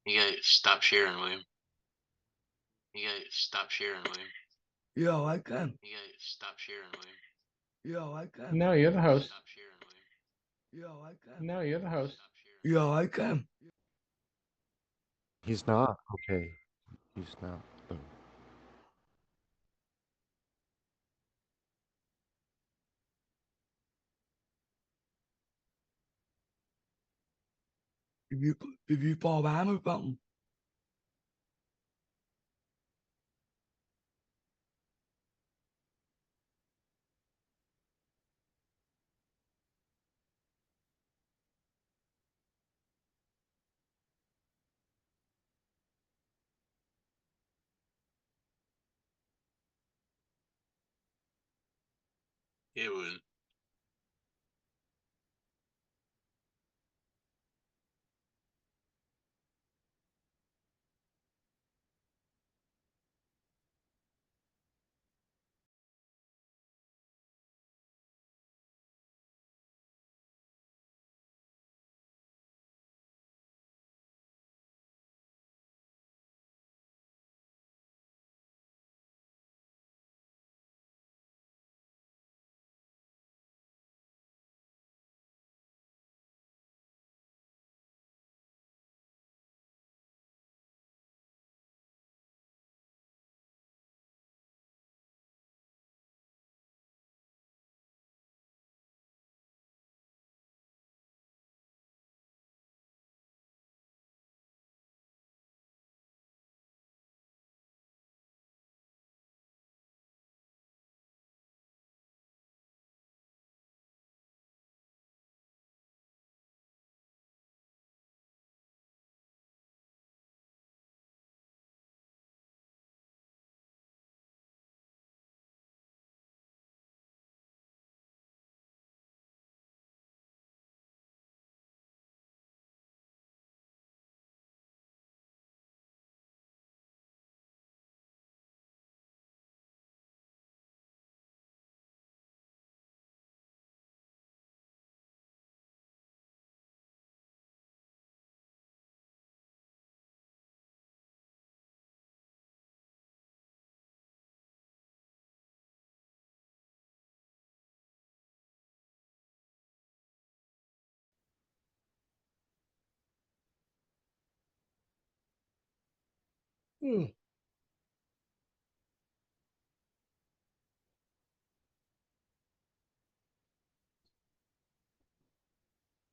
You gotta stop sharing, William. You gotta stop sharing, William. Yo, I can. You gotta stop sharing, William. Yo, I can. No, you're the host. Stop sharing, William. Yo, I can. No, you're the host. Stop sharing. Yo, I can. He's not. Okay. He's not. Boom. Review Paul Hammer button. It would.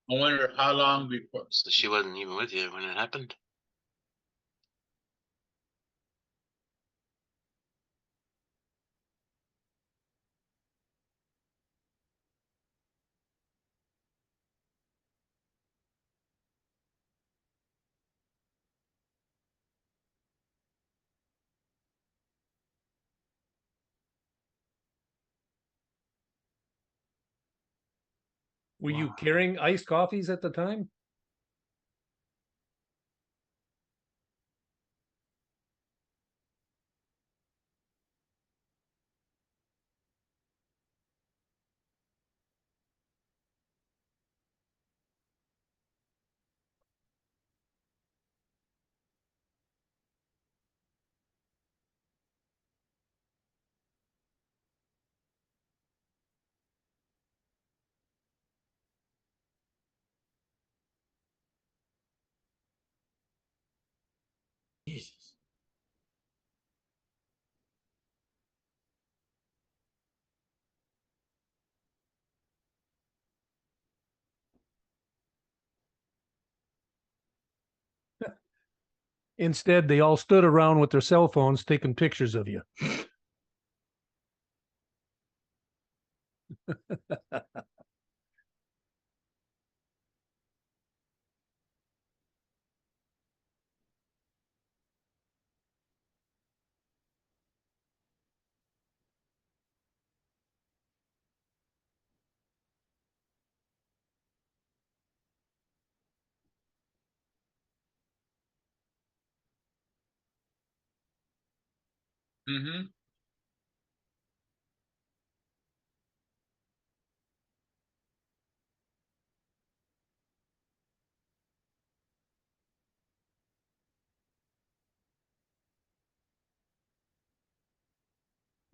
I wonder how long before. So she wasn't even with you when it happened? Were you carrying iced coffees at the time? Jesus. Instead, they all stood around with their cell phones taking pictures of you. Mm-hmm.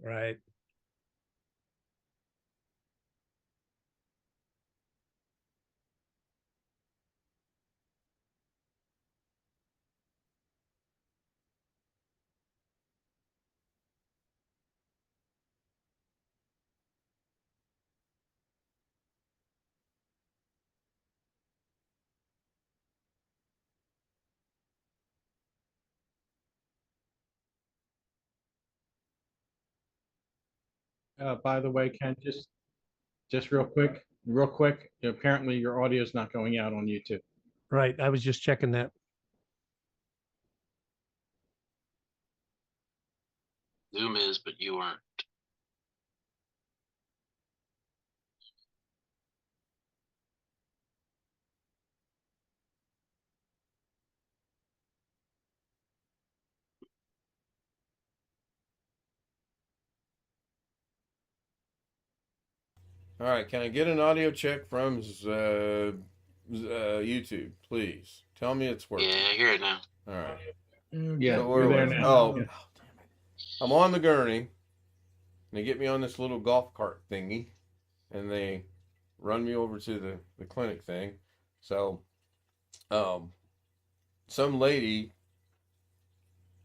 Right. By the way, Ken, just real quick, apparently your audio is not going out on YouTube. Right. I was just checking that. Zoom is, but you aren't. All right, can I get an audio check from YouTube, please? Tell me it's working. Yeah, I hear it now. All right. Yeah, So where you're there was I? now. Oh, Yeah. oh, damn it! I'm on the gurney, and they get me on this little golf cart thingy, and they run me over to the clinic thing. So, some lady,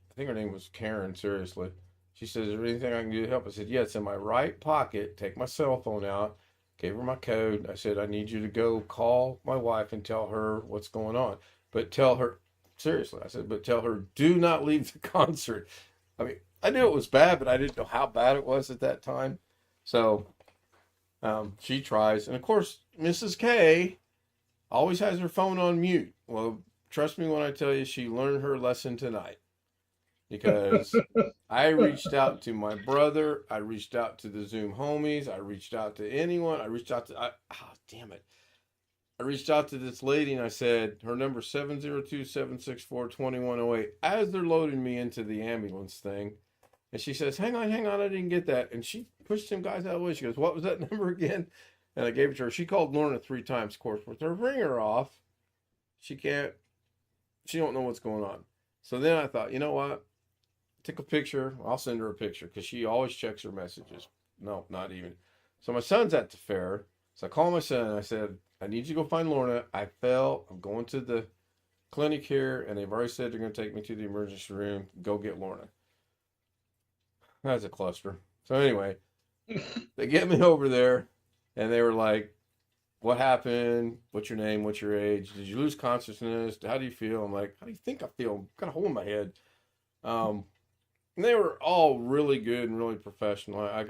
I think her name was Karen. Seriously, she says, "Is there anything I can do to help?" I said, "Yeah, it's in my right pocket. Take my cell phone out." Gave her my code. I said, "I need you to go call my wife and tell her what's going on. But tell her, seriously," I said, "but tell her, do not leave the concert." I mean, I knew it was bad, but I didn't know how bad it was at that time. So she tries. And of course, Mrs. K always has her phone on mute. Well, trust me when I tell you, she learned her lesson tonight. Because I reached out to my brother, I reached out to the Zoom homies, I reached out to anyone, I reached out to, damn it. I reached out to this lady and I said, her number 702-764-2108, as they're loading me into the ambulance thing. And she says, hang on, I didn't get that. And she pushed some guys out of the way. She goes, what was that number again? And I gave it to her. She called Lorna 3 times, of course, with her ringer off. She don't know what's going on. So then I thought, you know what? Take a picture. I'll send her a picture because she always checks her messages. No, not even. So my son's at the fair. So I called my son and I said, I need you to go find Lorna. I fell. I'm going to the clinic here, and they've already said they're going to take me to the emergency room. Go get Lorna. That's a cluster. So anyway, they get me over there, and they were like, what happened? What's your name? What's your age? Did you lose consciousness? How do you feel? I'm like, how do you think I feel? I've got a hole in my head. And they were all really good and really professional. I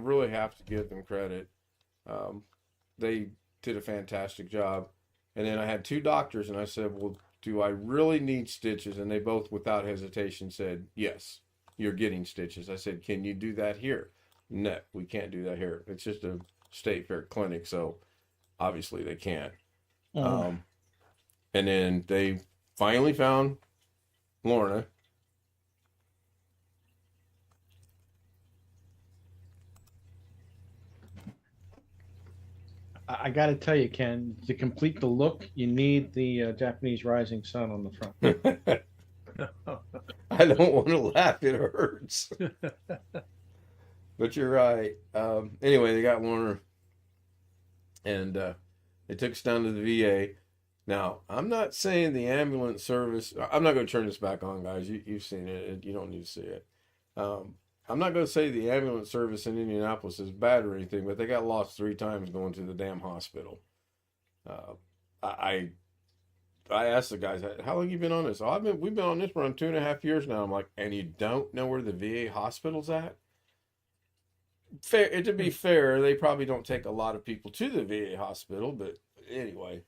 really have to give them credit. They did a fantastic job. And then I had 2 doctors, and I said, well, do I really need stitches? And they both, without hesitation, said, yes, you're getting stitches. I said, can you do that here? No, we can't do that here. It's just a state fair clinic, so obviously they can't. And then they finally found Lorna. I got to tell you, Ken, to complete the look, you need the Japanese rising sun on the front. I don't want to laugh. It hurts. But you're right. Anyway, they got Lorna, and they took us down to the VA. Now, I'm not saying the ambulance service. I'm not going to turn this back on, guys. You've seen it. You don't need to see it. I'm not going to say the ambulance service in Indianapolis is bad or anything, but they got lost 3 times going to the damn hospital. I asked the guys, how long you been on this? Oh, we've been on this for around 2.5 years now. I'm like, and you don't know where the VA hospital's at? Fair, to be fair, they probably don't take a lot of people to the VA hospital, but anyway,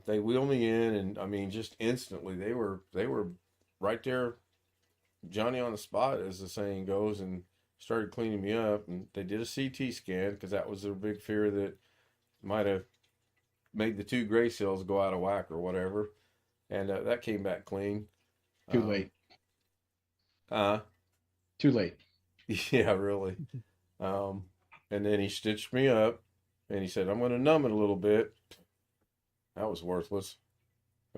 they wheel me in, and I mean, just instantly, they were right there, Johnny on the spot, as the saying goes, and started cleaning me up. And they did a CT scan because that was their big fear that might have made the 2 gray cells go out of whack or whatever, and that came back clean. Too late. Too late. Yeah, really. And then he stitched me up, and he said, I'm going to numb it a little bit. That was worthless.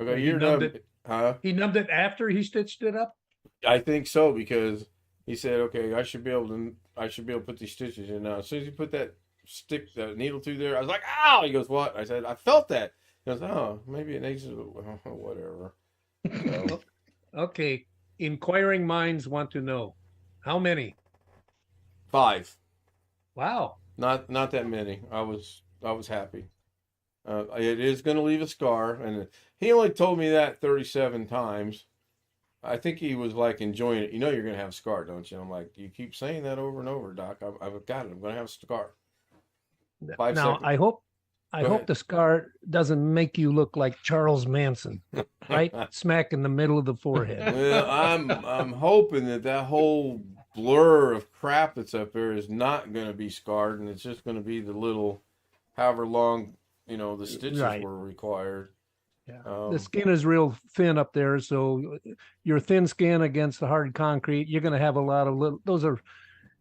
Okay, He you're numbed numb. it. Huh? He numbed it after he stitched it up? I think so, because he said, okay, I should be able to, I should be able to put these stitches in now. As soon as you put that needle through there, I was like, ow! He goes, what? I said, I felt that. He goes, oh, maybe it needs whatever. So, Okay. Inquiring minds want to know how many? 5. Wow. Not that many. I was happy. It is going to leave a scar, and he only told me that 37 times. I think he was like enjoying it. You know you're going to have a scar, don't you? I'm like, you keep saying that over and over, Doc. I've got it. I'm going to have a scar. 5 Now, seconds. I hope Go ahead. the scar doesn't make you look like Charles Manson, right? Smack in the middle of the forehead. Well, I'm hoping that whole blur of crap that's up there is not going to be scarred, and it's just going to be the little, however long, the stitches Right. were required. Yeah. The skin is real thin up there, so your thin skin against the hard concrete, you're going to have a lot of little. Those are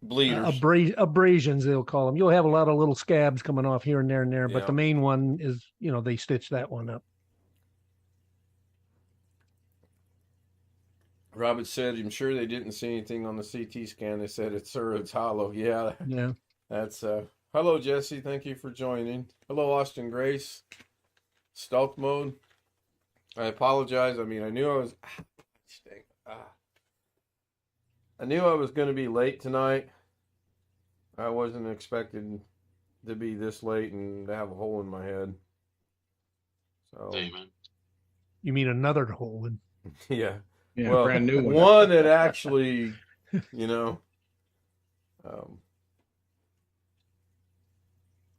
Bleeders. abrasions, they'll call them. You'll have a lot of little scabs coming off here and there and there, but Yeah. the main one is, they stitch that one up. Robert said, I'm sure they didn't see anything on the CT scan. They said it's hollow. Yeah, Yeah. that's hello, Jesse. Thank you for joining. Hello, Austin Grace. Stealth mode. I apologize. I mean, I knew I was. I knew I was going to be late tonight. I wasn't expecting to be this late and to have a hole in my head. So Amen. You mean another hole in? yeah. Yeah, Well, brand new one. one that actually,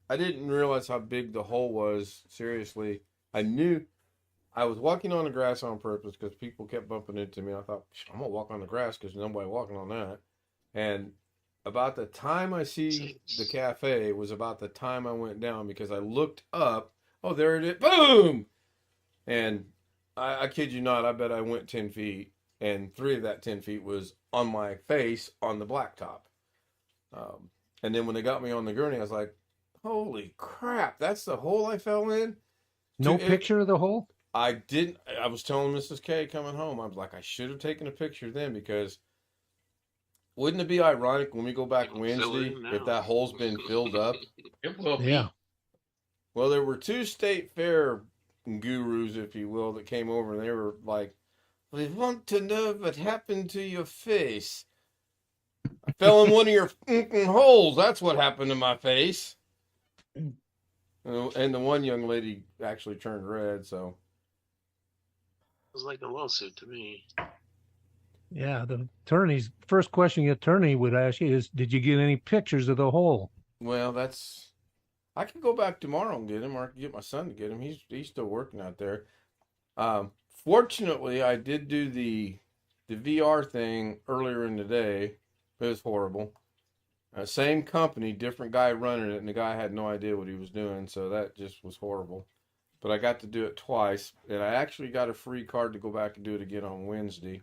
I didn't realize how big the hole was. Seriously, I knew I was walking on the grass on purpose because people kept bumping into me. I thought, I'm going to walk on the grass because nobody walking on that. And about the time I see the cafe was about the time I went down because I looked up. Oh, there it is. Boom! And I kid you not, I bet I went 10 feet. And 3 of that 10 feet was on my face on the blacktop. And then when they got me on the gurney, I was like, holy crap, that's the hole I fell in? No picture of the hole? I didn't. I was telling Mrs. K coming home, I was like, I should have taken a picture then because wouldn't it be ironic when we go back It'll fill Wednesday in if now. that hole's been filled up? It will be. Yeah. Well, there were 2 state fair gurus, if you will, that came over and they were like, we want to know what happened to your face. I fell in one of your holes. That's what happened to my face. And the one young lady actually turned red, so. It was like a lawsuit to me. Yeah. The attorney's first question the attorney would ask you is, did you get any pictures of the hole? Well, I can go back tomorrow and get him, or I can get my son to get him. He's still working out there. Fortunately, I did do the VR thing earlier in the day. It was horrible. Same company, different guy running it, and the guy had no idea what he was doing, so that just was horrible. But I got to do it twice, and I actually got a free card to go back and do it again on Wednesday,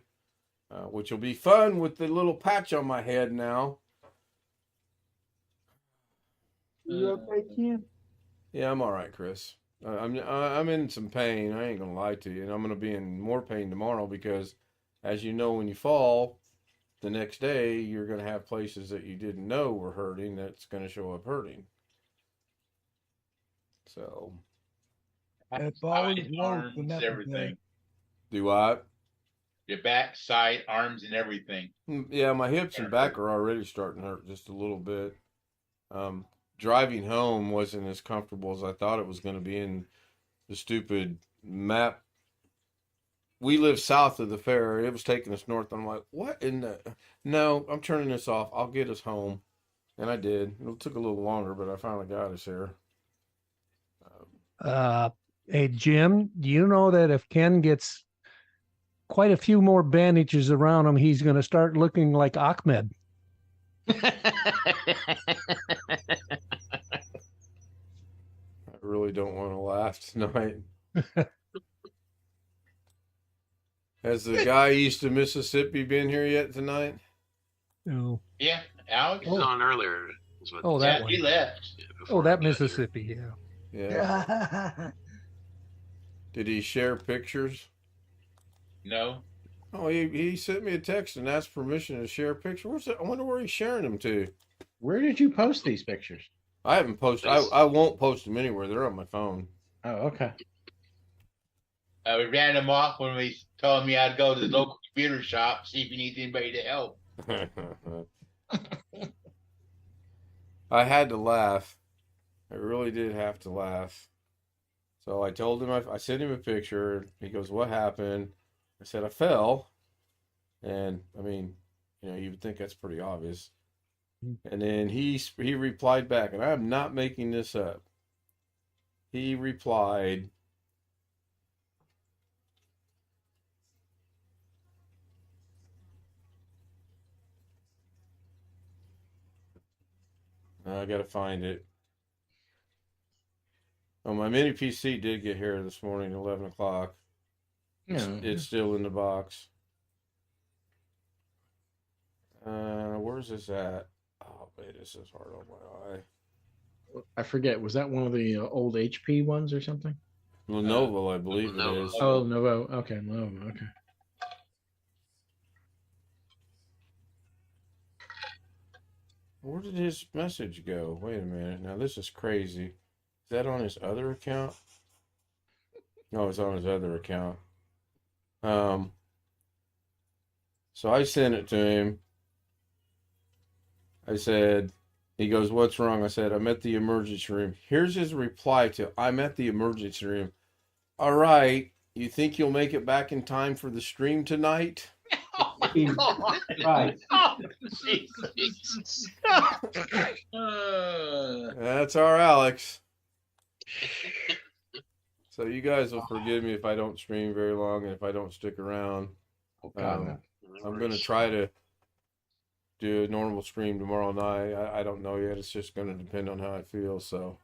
which will be fun with the little patch on my head now. You okay, Ken? Yeah, I'm all right, Chris. I'm in some pain. I ain't gonna lie to you, and I'm gonna be in more pain tomorrow because, as you know, when you fall, the next day you're gonna have places that you didn't know were hurting that's gonna show up hurting. So, It's always Side, low arms, for nothing, everything. do I? Your back, side, arms, and everything. Yeah, my hips and back are already starting to hurt just a little bit. Driving home wasn't as comfortable as I thought it was going to be in the stupid map. We live south of the fair. It was taking us north. I'm like, what in the? No, I'm turning this off. I'll get us home. And I did. It took a little longer, but I finally got us here. Hey, Jim, do you know that if Ken gets quite a few more bandages around him, he's going to start looking like Ahmed? I really don't want to laugh tonight. Has the guy east of Mississippi been here yet tonight? No. Yeah, Alex. He was on earlier. is what- Oh, that Yeah, one. he left. yeah, Oh, before I that got here. Mississippi. Yeah. Yeah. Yeah. Did he share pictures? No. Oh, he sent me a text and asked permission to share a picture. Where's that? I wonder where he's sharing them to. Where did you post these pictures? I haven't posted. I won't post them anywhere. They're on my phone. Oh, okay. We ran him off when we told me I'd go to the local computer shop, see if he needs anybody to help. I had to laugh. I really did have to laugh. So I told him, I sent him a picture. He goes, "What happened?" I said, "I fell." And I mean, you would think that's pretty obvious. And then he replied back, and I'm not making this up. He replied, I gotta find it. Oh, my mini PC did get here this morning at 11 o'clock. It's still in the box. Where's this at? Oh, wait, this is hard on my eye. I forget. Was that one of the old HP ones or something? Lenovo, I believe it Lenovo. is. Oh, Novo. Okay, Lenovo. Okay. Where did his message go? Wait a minute. Now, this is crazy. Is that on his other account? No, it's on his other account. So I sent it to him. I said, he goes, "What's wrong?" I said, "I'm at the emergency room." Here's his reply to, "I'm at the emergency room." "All right. You think you'll make it back in time for the stream tonight?" Right. Jesus. That's our Alex. So you guys will forgive me if I don't stream very long and if I don't stick around. Oh, God, no. I'm going to try to do a normal stream tomorrow night. I don't know yet. It's just going to depend on how I feel. So,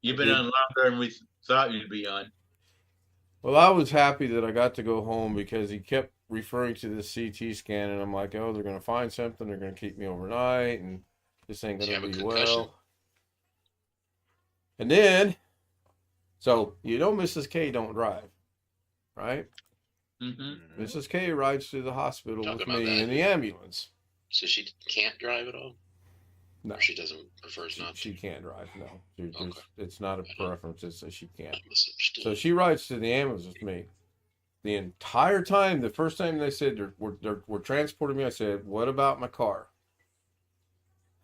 You've been on longer than we thought you'd be on. well, I was happy that I got to go home because he kept referring to the CT scan, and I'm like, oh, they're going to find something. They're going to keep me overnight, and this ain't Did you going have to a be concussion? well. And then, so Mrs. K don't drive, right? Mm-hmm. Mrs. K rides to the hospital Talk with about me that. in the ambulance. So she can't drive at all? No, Or she doesn't, prefers not she to? can't drive. No, Okay. it's not a preference. It's that she can't. I misunderstood. So she rides to the ambulance with me. The entire time, the first time they said we're transporting me, I said, "What about my car?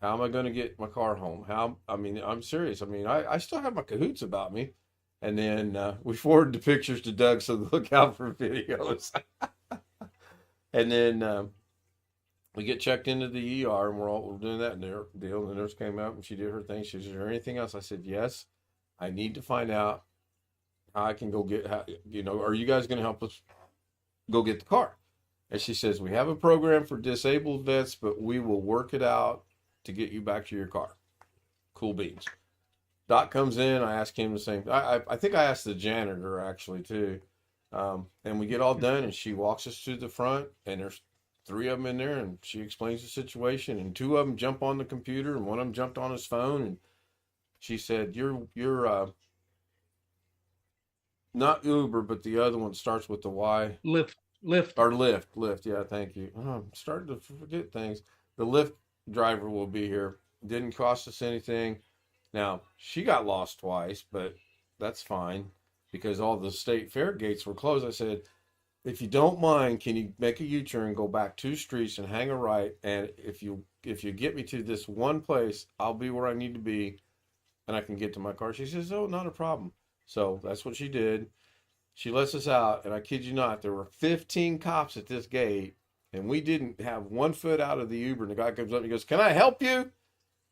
How am I going to get my car home? I'm serious. I mean, I still have my cahoots about me." And then we forwarded the pictures to Doug, so look out for videos. And then we get checked into the ER, and we're doing that deal. And the nurse came out and she did her thing. She said, "Is there anything else?" I said, "Yes. I need to find out how I can go get, are you guys going to help us go get the car?" And she says, "We have a program for disabled vets, but we will work it out to get you back to your car." Cool beans. Doc comes in. I ask him the same. I think I asked the janitor actually too. And we get all done, and she walks us to the front, and there's 3 of them in there, and she explains the situation, and 2 of them jump on the computer, and one of them jumped on his phone, and she said, "You're not Uber, but the other one starts with the Y." Lyft. Or Lyft. Yeah, thank you. Oh, I'm starting to forget things. The Lyft driver will be here. Didn't cost us anything. Now, she got lost twice, but that's fine because all the state fair gates were closed. I said, "If you don't mind, can you make a U-turn, go back 2 streets and hang a right? And if you get me to this one place, I'll be where I need to be and I can get to my car." She says, "Oh, not a problem." So that's what she did. She lets us out, and I kid you not, there were 15 cops at this gate, and we didn't have 1 foot out of the Uber. And the guy comes up and he goes, "Can I help you?"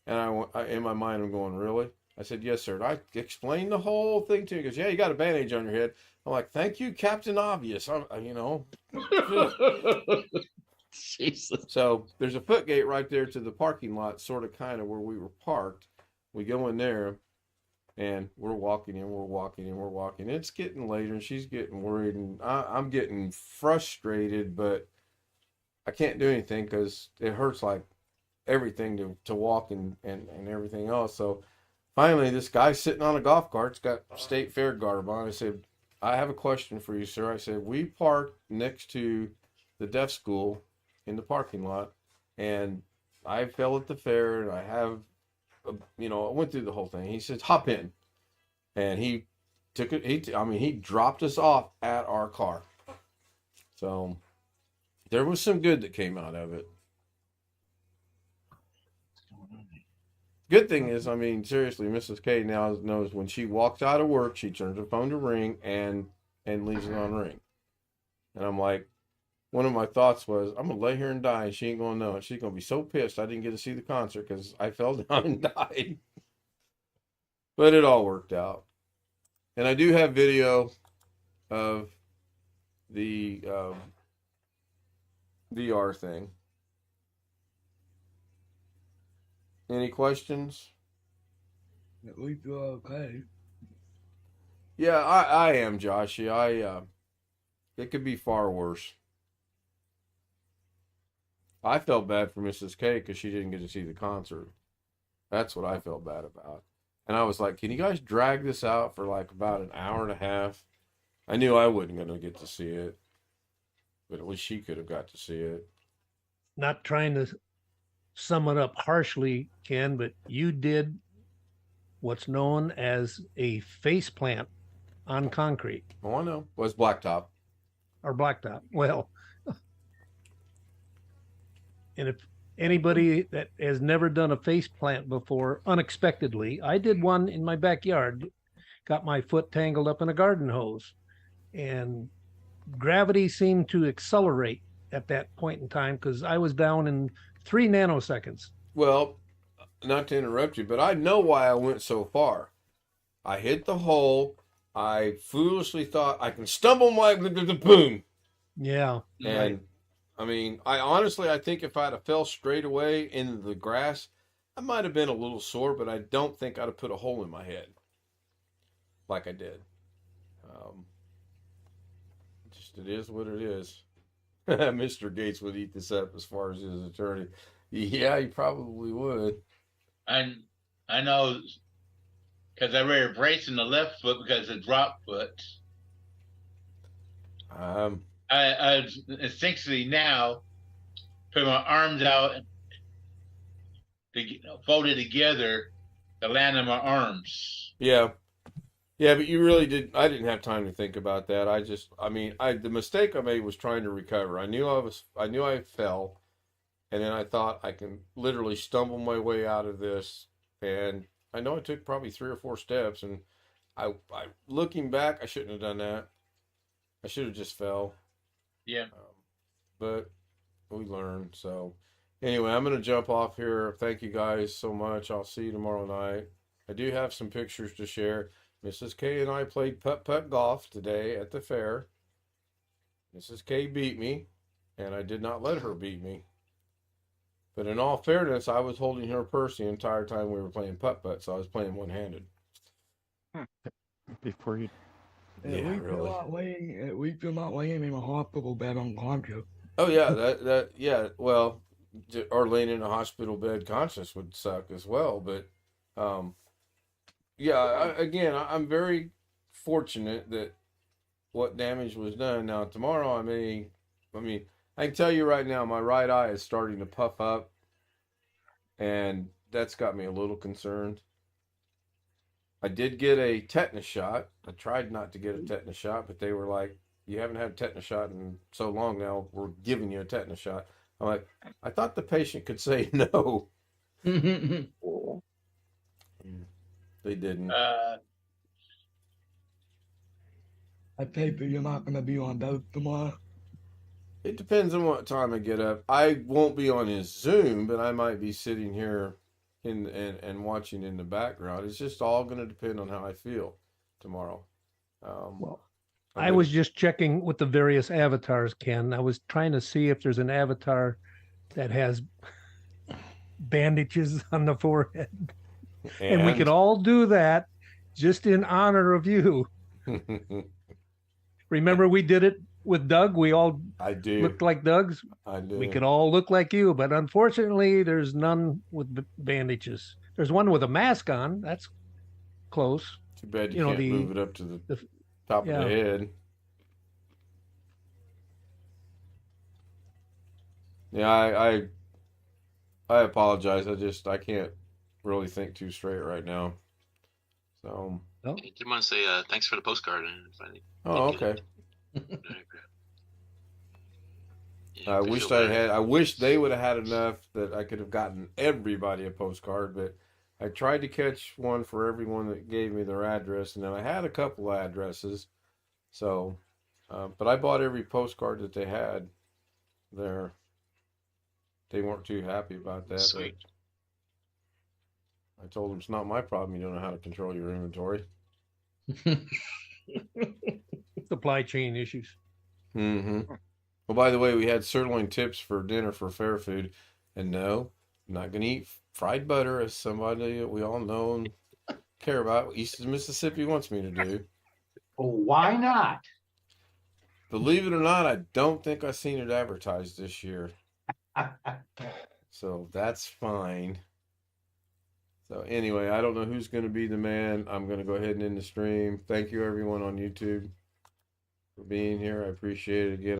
And in my mind, I'm going, "Really?" I said, "Yes, sir." And I explained the whole thing to him. He goes, "Yeah, you got a bandage on your head." I'm like, "Thank you, Captain Obvious." Jesus. So there's a foot gate right there to the parking lot, sort of kind of where we were parked. We go in there, and we're walking. It's getting later, and she's getting worried, and I'm getting frustrated, but I can't do anything because it hurts like everything to walk and everything else. So finally, this guy's sitting on a golf cart. It's got state fair garb on. I said, "I have a question for you, sir." I said, "We parked next to the deaf school in the parking lot, and I fell at the fair and I have, I went through the whole thing. He said, hop in. And he took it. He dropped us off at our car. So there was some good that came out of it. Good thing is, seriously, Mrs. K now knows when she walks out of work, she turns her phone to ring and leaves it on ring. And I'm like, one of my thoughts was, I'm gonna lay here and die, and she ain't gonna know it. She's gonna be so pissed I didn't get to see the concert because I fell down and died. But it all worked out. And I do have video of the VR thing. Any questions? We feel okay. Yeah, I am, Joshy. It could be far worse. I felt bad for Mrs. K because she didn't get to see the concert. That's what I felt bad about. And I was like, can you guys drag this out for like about an hour and a half? I knew I wasn't going to get to see it, but at least she could have got to see it. Not trying to sum it up harshly, Ken, but you did what's known as a face plant on concrete Oh, I know. Was blacktop. or blacktop. Well, and if anybody that has never done a face plant before, unexpectedly, I did one in my backyard, got my foot tangled up in a garden hose, and gravity seemed to accelerate at that point in time because I was down in 3 nanoseconds. Well, not to interrupt you, but I know why I went so far. I hit the hole. I foolishly thought I can stumble my boom. Yeah. And I think if I'd have fell straight away into the grass, I might have been a little sore, but I don't think I'd have put a hole in my head like I did. Just it is what it is. Mr. Gates would eat this up as far as his attorney. Yeah, he probably would. And I know because I wear a brace in the left foot because of drop foot. I essentially now put my arms out, folded together to land on my arms. Yeah. Yeah, but you really did. I didn't have time to think about that. The mistake I made was trying to recover. I knew I fell, and then I thought I can literally stumble my way out of this. And I know I took probably 3 or 4 steps, and I looking back, I shouldn't have done that. I should have just fell. Yeah. But we learned. So anyway, I'm going to jump off here. Thank you guys so much. I'll see you tomorrow night. I do have some pictures to share. Mrs. K and I played putt-putt golf today at the fair. Mrs. K beat me, and I did not let her beat me. But in all fairness, I was holding her purse the entire time we were playing putt-putt, so I was playing one-handed. Before you. Yeah, really. We feel that way in a hospital bed unconscious. Oh yeah, yeah. Well, or laying in a hospital bed conscious would suck as well. But yeah. I'm very fortunate that what damage was done. Now tomorrow, I can tell you right now, my right eye is starting to puff up, and that's got me a little concerned. I did get a tetanus shot. I tried not to get a tetanus shot, but they were like, you haven't had a tetanus shot in so long now, we're giving you a tetanus shot. I'm like, I thought the patient could say no. They didn't. I take it you're not going to be on both tomorrow. It depends on what time I get up. I won't be on his Zoom, but I might be sitting here and watching in the background. It's just all going to depend on how I feel tomorrow. I was just checking with the various avatars, Ken. I was trying to see if there's an avatar that has bandages on the forehead. And we could all do that just in honor of you. Remember we did it with Doug? We all looked like Doug's. I do. We could all look like you, but unfortunately there's none with bandages. There's one with a mask on. That's close. Too bad you can't move it up to the top of the head. Yeah, I apologize. I can't really think too straight right now. So, I did want to say thanks for the postcard. And if I oh, didn't get okay. it- Yeah, I could wished feel I better. had. I wish they would have had enough that I could have gotten everybody a postcard, but I tried to catch one for everyone that gave me their address, and then I had a couple of addresses. So, but I bought every postcard that they had there. They weren't too happy about that. Sweet. But I told them it's not my problem. You don't know how to control your inventory. Supply chain issues. Mm-hmm. Well, by the way, we had sirloin tips for dinner for fair food, and no, I'm not gonna eat fried butter, as somebody that we all know and care about east of Mississippi wants me to do. Why not? Believe it or not, I don't think I've seen it advertised this year, so that's fine. So anyway, I don't know who's gonna be the man. I'm gonna go ahead and end the stream. Thank you, everyone on YouTube, for being here. I appreciate it again.